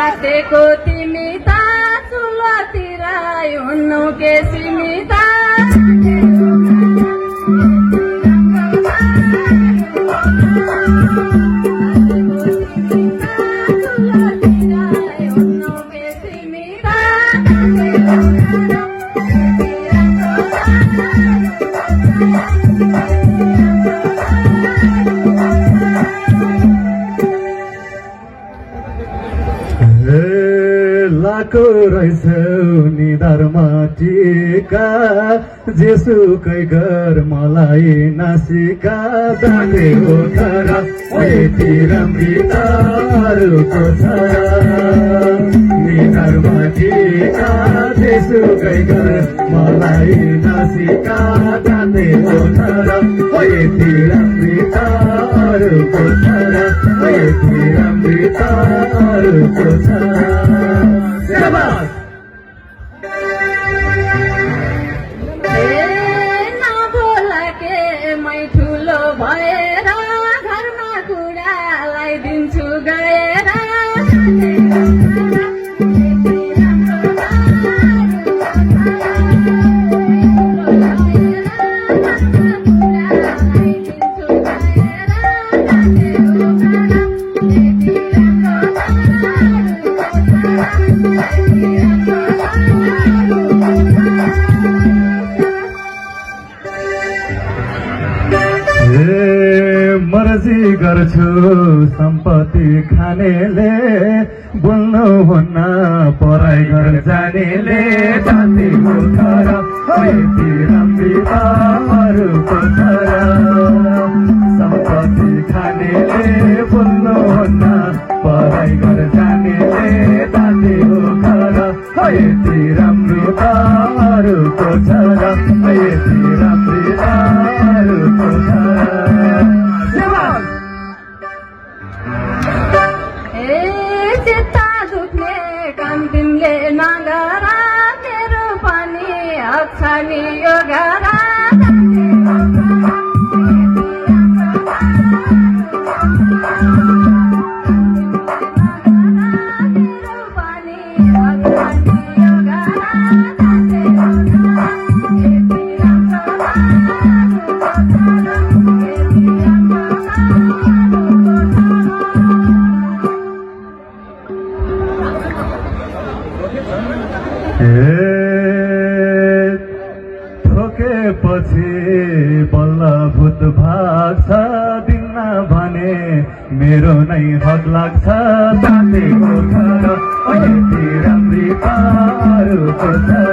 काटेको तिमी त चुलोतिर हुनु के सीमिता लाको रहेछौ निधारमा टिका जेसुकै घर मलाई नासिका दाँते ओखरा यति राम्री तारुको छ निधारमा टिका जेसुकै घर मलाई नासिका दाँते ओखरा यति राम्री तारुको छ यति राम्री तारुको छ नबोला के मै ठुलो भएर घरमा कुरालाई दिन्छु गएर मर्जी गर्छु सम्पत्ति खानेले बोल्नु हुन्न पराई घर जानेले जाति उठर यति राम्री अरूको छोरा सम्पत्ति खानेले बोल्नु हुन्न पराई घर जानेले जाति उठर यति राम्री अरूको छोरा यति राम्री अरूको छोरा चित्ता दुख्ने काम तिमीले नगर मेरो पनि हक छ नि यो घर ठोकेपछि बल्ल भूत भाग्छ दिन्न भने मेरो नै हक लाग्छ तातेको छ यति राम्री पारुको छ